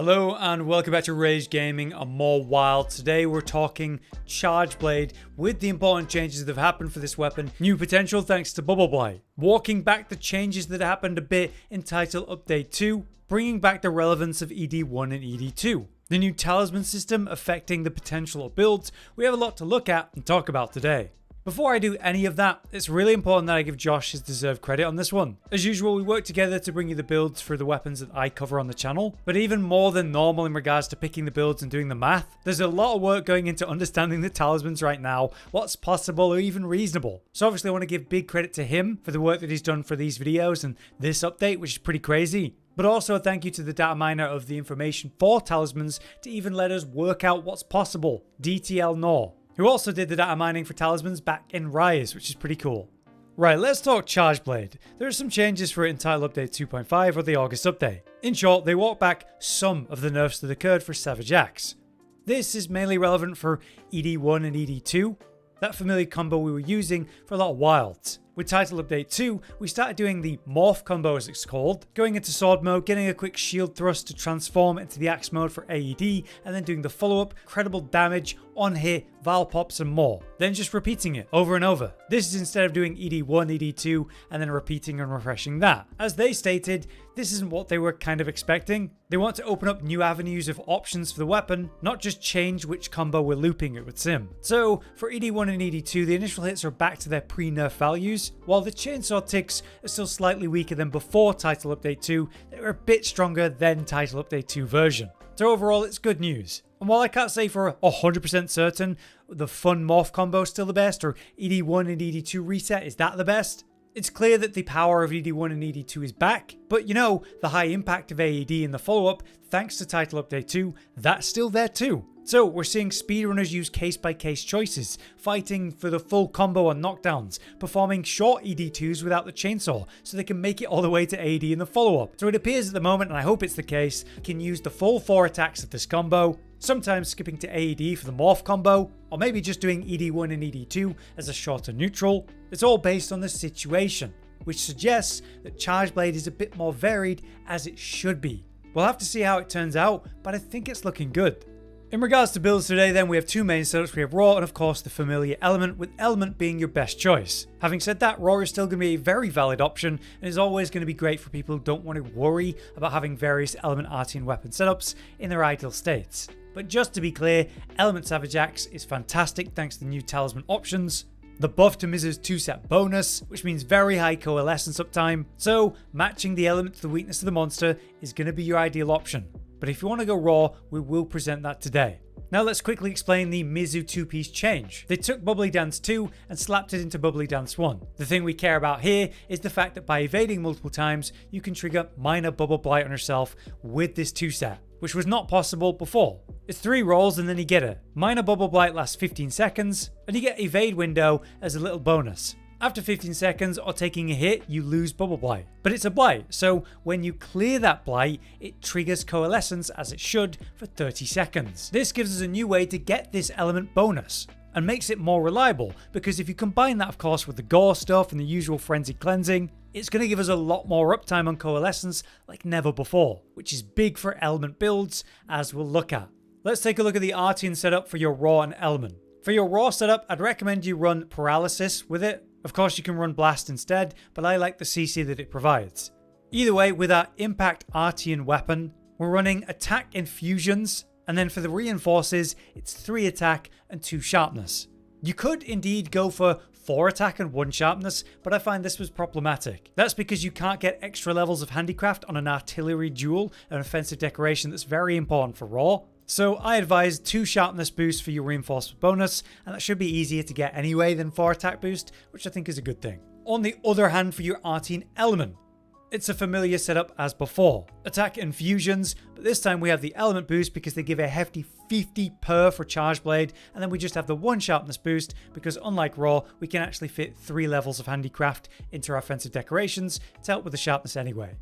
Hello and welcome back to Rage Gaming and more Wild. Today we're talking Charge Blade with the important changes that have happened for this weapon. New potential thanks to Bubble Blight. Walking back the changes that happened a bit in Title Update 2. Bringing back the relevance of ED1 and ED2. The new Talisman system affecting the potential of builds. We have a lot to look at and talk about today. Before I do any of that, it's really important that I give Josh his deserved credit on this one. As usual, we work together to bring you the builds for the weapons that I cover on the channel, but even more than normal in regards to picking the builds and doing the math, there's a lot of work going into understanding the talismans right now, what's possible or even reasonable. So obviously I want to give big credit to him for the work that he's done for these videos and this update, which is pretty crazy. But also a thank you to the data miner of the information for talismans to even let us work out what's possible, DTL Nor, who also did the data mining for talismans back in Rise, which is pretty cool. Right, let's talk Charge Blade. There are some changes for it in Title Update 2.5 or the August update. In short, they walk back some of the nerfs that occurred for Savage Axe. This is mainly relevant for ED1 and ED2, that familiar combo we were using for a lot of wilds. With Title Update 2, we started doing the Morph combo as it's called, going into sword mode, getting a quick shield thrust to transform into the axe mode for AED, and then doing the follow-up, credible damage, on hit, Val pops and more. Then just repeating it over and over. This is instead of doing ED1, ED2, and then repeating and refreshing that. As they stated, this isn't what they were kind of expecting. They want to open up new avenues of options for the weapon, not just change which combo we're looping it with Sim. So for ED1 and ED2, the initial hits are back to their pre-nerf values, while the chainsaw ticks are still slightly weaker than before Title Update 2, they were a bit stronger than Title Update 2 version. So overall, it's good news. And while I can't say for 100% certain the fun morph combo is still the best, or ED1 and ED2 reset is that the best, it's clear that the power of ED1 and ED2 is back, but you know, the high impact of AED in the follow-up, thanks to Title Update 2, that's still there too. So we're seeing speedrunners use case-by-case choices, fighting for the full combo on knockdowns, performing short ED2s without the chainsaw, so they can make it all the way to AD in the follow-up. So it appears at the moment, and I hope it's the case, you can use the full 4 attacks of this combo, sometimes skipping to AED for the morph combo, or maybe just doing ED1 and ED2 as a shorter neutral. It's all based on the situation, which suggests that Charge Blade is a bit more varied as it should be. We'll have to see how it turns out, but I think it's looking good. In regards to builds today then, we have two main setups. We have Raw and of course the familiar Element, with Element being your best choice. Having said that, Raw is still going to be a very valid option and is always going to be great for people who don't want to worry about having various Element Artian weapon setups in their ideal states. But just to be clear, Element Savage Axe is fantastic thanks to the new Talisman options, the buff to Mizu's 2-set bonus, which means very high coalescence uptime, so matching the element to the weakness of the monster is going to be your ideal option. But if you want to go raw, we will present that today. Now let's quickly explain the Mizu 2-piece change. They took Bubbly Dance 2 and slapped it into Bubbly Dance 1. The thing we care about here is the fact that by evading multiple times, you can trigger minor Bubble Blight on yourself with this 2-set, which was not possible before. It's 3 rolls and then you get it. Minor Bubble Blight lasts 15 seconds, and you get Evade window as a little bonus. After 15 seconds or taking a hit, you lose Bubble Blight. But it's a blight, so when you clear that blight, it triggers coalescence as it should for 30 seconds. This gives us a new way to get this element bonus, and makes it more reliable, because if you combine that of course with the gore stuff and the usual frenzied cleansing, it's going to give us a lot more uptime on coalescence like never before, which is big for element builds as we'll look at. Let's take a look at the Artian setup for your Raw and Element. For your Raw setup, I'd recommend you run Paralysis with it. Of course you can run Blast instead, but I like the CC that it provides. Either way, with our Impact Artian weapon, we're running Attack Infusions, and then for the Reinforces, it's 3 attack and 2 sharpness. You could indeed go for 4 attack and 1 sharpness, but I find this was problematic. That's because you can't get extra levels of handicraft on an artillery duel, an offensive decoration that's very important for Raw. So I advise 2 sharpness boosts for your reinforcement bonus, and that should be easier to get anyway than 4 attack boost, which I think is a good thing. On the other hand, for your Artian Element, it's a familiar setup as before. Attack Infusions, but this time we have the Element boost because they give a hefty 50 per for Charge Blade, and then we just have the 1 sharpness boost because unlike Raw, we can actually fit 3 levels of handicraft into our offensive decorations to help with the sharpness anyway.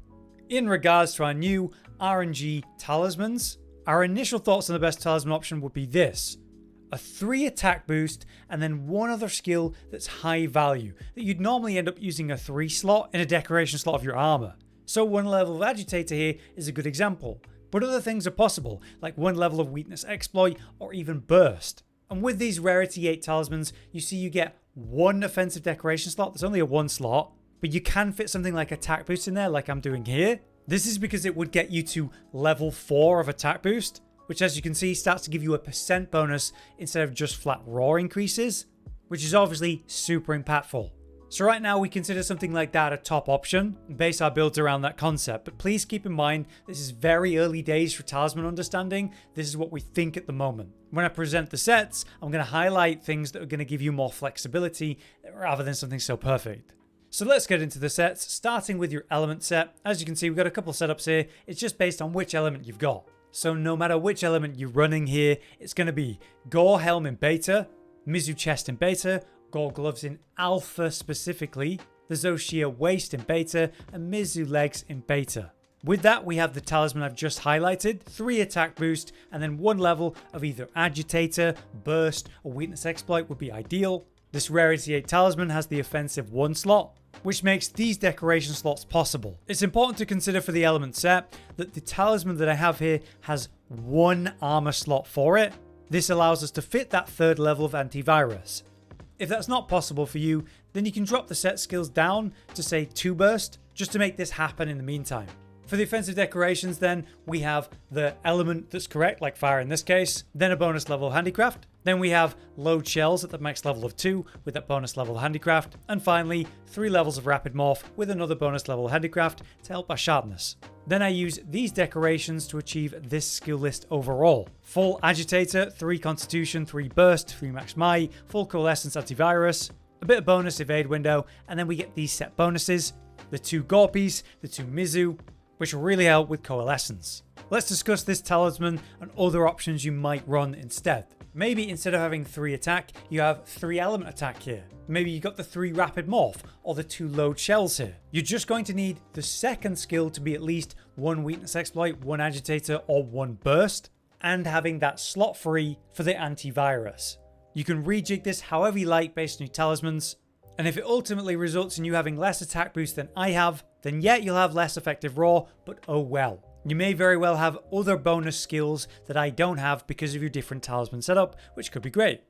In regards to our new RNG talismans, our initial thoughts on the best talisman option would be this: a 3 attack boost and then 1 other skill that's high value that you'd normally end up using a 3 slot in a decoration slot of your armor. So 1 level of agitator here is a good example. But other things are possible, like one level of weakness exploit or even burst. And with these rarity 8 talismans, you see you get one offensive decoration slot. There's only a 1 slot, but you can fit something like attack boost in there, like I'm doing here. This is because it would get you to level 4 of attack boost, which as you can see starts to give you a % bonus instead of just flat raw increases, which is obviously super impactful. So right now we consider something like that a top option and base our builds around that concept, but please keep in mind this is very early days for talisman understanding. This is what we think at the moment. When I present the sets, I'm going to highlight things that are going to give you more flexibility rather than something so perfect. So let's get into the sets, starting with your element set. As you can see, we've got a couple of setups here. It's just based on which element you've got. So no matter which element you're running here, it's going to be gore helm in beta, Mizu chest in beta, gore gloves in alpha specifically, the Zoshia waist in beta, and Mizu legs in beta. With that, we have the talisman I've just highlighted, 3 attack boost, and then 1 level of either agitator, burst, or weakness exploit would be ideal. This rarity 8 talisman has the offensive 1 slot, which makes these decoration slots possible. It's important to consider for the element set that the talisman that I have here has 1 armor slot for it. This allows us to fit that 3rd level of antivirus. If that's not possible for you, then you can drop the set skills down to say 2 burst, just to make this happen in the meantime. For the offensive decorations then, we have the element that's correct, like fire in this case, then a bonus level of handicraft. Then we have load shells at the max level of 2 with that bonus level of handicraft. And finally, 3 levels of rapid morph with another bonus level of handicraft to help our sharpness. Then I use these decorations to achieve this skill list overall. Full agitator, 3 constitution, 3 burst, 3 max mai, full coalescence antivirus, a bit of bonus evade window, and then we get these set bonuses, the 2 gore piece, the 2 mizu, which will really help with coalescence. Let's discuss this talisman and other options you might run instead. Maybe instead of having 3 attack, you have 3 element attack here. Maybe you got the 3 rapid morph or the 2 load shells here. You're just going to need the second skill to be at least 1 weakness exploit, 1 agitator, or 1 burst, and having that slot free for the antivirus. You can rejig this however you like based on your talismans, and if it ultimately results in you having less attack boost than I have, then yeah, you'll have less effective raw, but oh well. You may very well have other bonus skills that I don't have because of your different talisman setup, which could be great.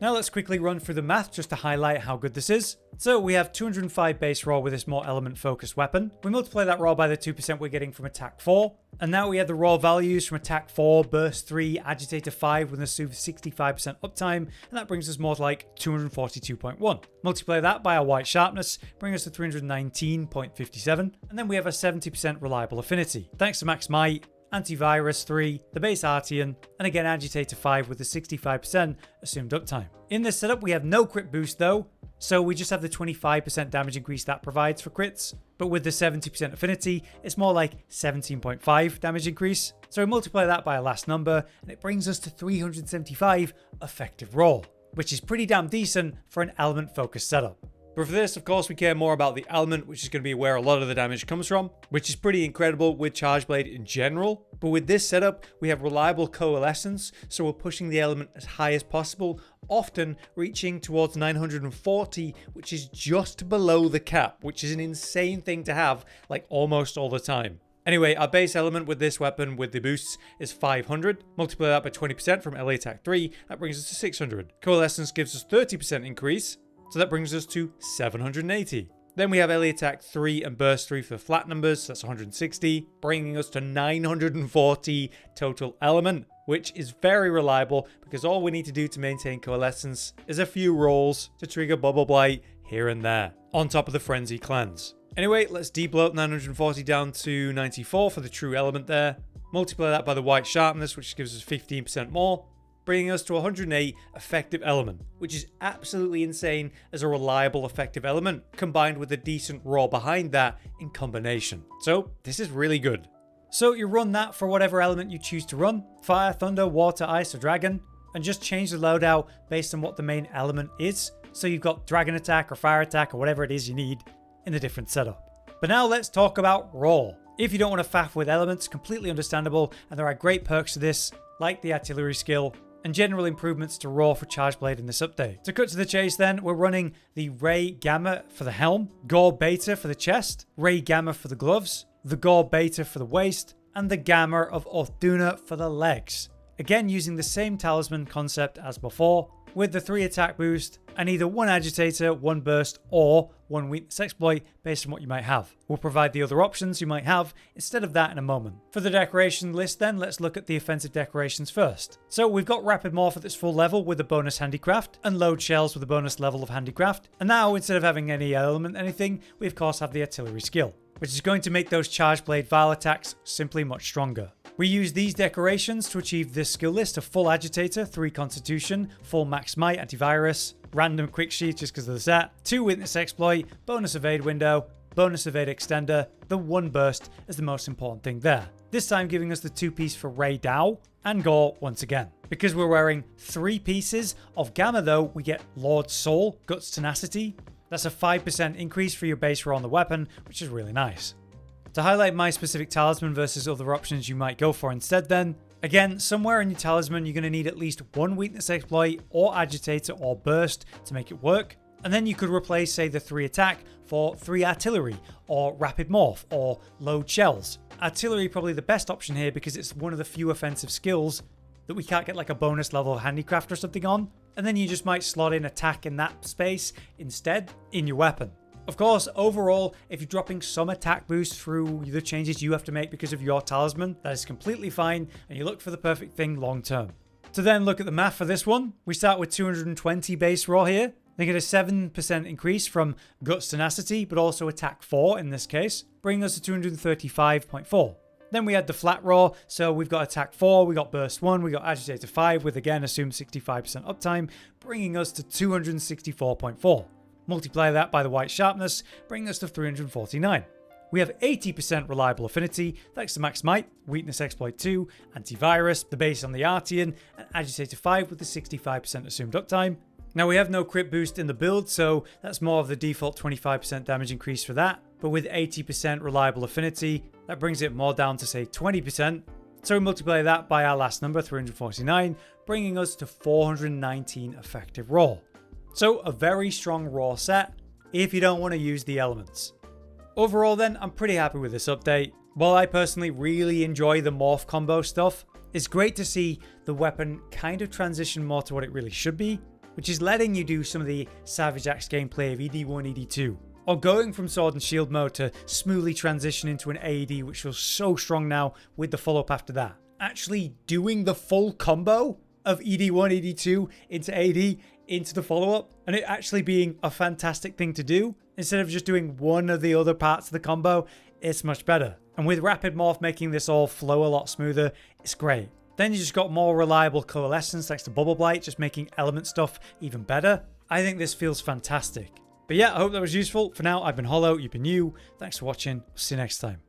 Now let's quickly run through the math just to highlight how good this is. So we have 205 base raw with this more element focused weapon. We multiply that raw by the 2% we're getting from attack 4. And now we have the raw values from attack 4, burst 3, agitator 5 with a 65% uptime. And that brings us more to like 242.1. Multiply that by our white sharpness, bring us to 319.57. And then we have a 70% reliable affinity. Thanks to max might, antivirus 3, the base Artian, and again agitator 5 with the 65% assumed uptime. In this setup we have no crit boost though, so we just have the 25% damage increase that provides for crits, but with the 70% affinity it's more like 17.5 damage increase. So we multiply that by a last number and it brings us to 375 effective roll, which is pretty damn decent for an element focused setup. But for this, of course, we care more about the element, which is going to be where a lot of the damage comes from, which is pretty incredible with Charge Blade in general. But with this setup, we have reliable coalescence, so we're pushing the element as high as possible, often reaching towards 940, which is just below the cap, which is an insane thing to have, like almost all the time. Anyway, our base element with this weapon with the boosts is 500. Multiply that by 20% from LA Attack 3, that brings us to 600. Coalescence gives us 30% increase. So that brings us to 780. Then we have LA Attack 3 and Burst 3 for the flat numbers, so that's 160, bringing us to 940 total element, which is very reliable because all we need to do to maintain coalescence is a few rolls to trigger Bubble Blight here and there, on top of the Frenzy Cleanse. Anyway, let's debloat 940 down to 94 for the true element there. Multiply that by the white sharpness, which gives us 15% more, bringing us to 108 effective element, which is absolutely insane as a reliable effective element, combined with a decent raw behind that in combination. So this is really good. So you run that for whatever element you choose to run, fire, thunder, water, ice, or dragon, and just change the loadout based on what the main element is. So you've got dragon attack or fire attack or whatever it is you need in the different setup. But now let's talk about raw. If you don't want to faff with elements, completely understandable, and there are great perks to this, like the artillery skill, and general improvements to raw for Charge Blade in this update. To cut to the chase then, we're running the Ray Gamma for the helm, Gore Beta for the chest, Ray Gamma for the gloves, the Gore Beta for the waist, and the gamma of duna for the legs. Again, using the same talisman concept as before, with the 3 attack boost and either 1 agitator, 1 burst, or 1 weakness exploit based on what you might have. We'll provide the other options you might have instead of that in a moment. For the decoration list then, let's look at the offensive decorations first. So we've got Rapid Morph at its full level with a bonus handicraft, and Load Shells with a bonus level of handicraft. And now, instead of having any element anything, we of course have the artillery skill, which is going to make those charge blade vial attacks simply much stronger. We use these decorations to achieve this skill list of full agitator, 3 constitution, full max might, antivirus, random quick sheet just because of the set, 2 witness exploit, bonus evade window, bonus evade extender, the 1 burst is the most important thing there. This time giving us the 2-piece for Ray Dow and Gore once again. Because we're wearing 3 pieces of gamma though, we get Lord Soul, Guts Tenacity. That's a 5% increase for your base roll on the weapon, which is really nice. To highlight my specific talisman versus other options you might go for instead then, again, somewhere in your talisman you're going to need at least 1 weakness exploit or agitator or burst to make it work. And then you could replace, say, the 3 attack for 3 artillery or rapid morph or load shells. Artillery probably the best option here because it's one of the few offensive skills that we can't get like a bonus level of handicraft or something on. And then you just might slot in attack in that space instead in your weapon. Of course, overall, if you're dropping some attack boost through the changes you have to make because of your talisman, that is completely fine, and you look for the perfect thing long term. To then look at the math for this one, we start with 220 base raw here. They get a 7% increase from Guts Tenacity, but also attack 4 in this case, bringing us to 235.4. Then we had the flat raw, so we've got attack 4, we got burst 1, we got agitator 5 with again assumed 65% uptime, bringing us to 264.4. Multiply that by the white sharpness, bringing us to 349. We have 80% reliable affinity thanks to max might, weakness exploit 2, antivirus, the base on the Artian, and agitator 5 with the 65% assumed uptime. Now we have no crit boost in the build, so that's more of the default 25% damage increase for that, but with 80% reliable affinity, that brings it more down to say 20%. So we multiply that by our last number, 349, bringing us to 419 effective raw. So a very strong raw set if you don't want to use the elements. Overall then, I'm pretty happy with this update. While I personally really enjoy the morph combo stuff, it's great to see the weapon kind of transition more to what it really should be, which is letting you do some of the Savage Axe gameplay of ED1, ED2, or going from sword and shield mode to smoothly transition into an AED, which feels so strong now with the follow-up after that. Actually doing the full combo of ED1, ED2 into AED into the follow-up, and it actually being a fantastic thing to do instead of just doing one of the other parts of the combo, it's much better. And with rapid morph making this all flow a lot smoother, it's great. Then you just got more reliable coalescence thanks to bubble blight, just making element stuff even better. I think this feels fantastic. But yeah, I hope that was useful. For now, I've been Hollow, you've been you. Thanks for watching. See you next time.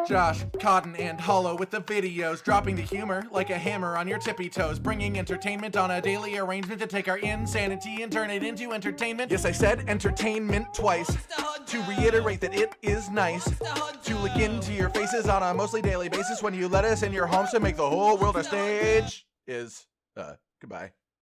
Josh, Cotton, and Hollow with the videos, dropping the humor like a hammer on your tippy toes, bringing entertainment on a daily arrangement to take our insanity and turn it into entertainment. Yes, I said entertainment twice, to reiterate that it is nice to look into your faces on a mostly daily basis when you let us in your homes to make the whole world a stage. Goodbye.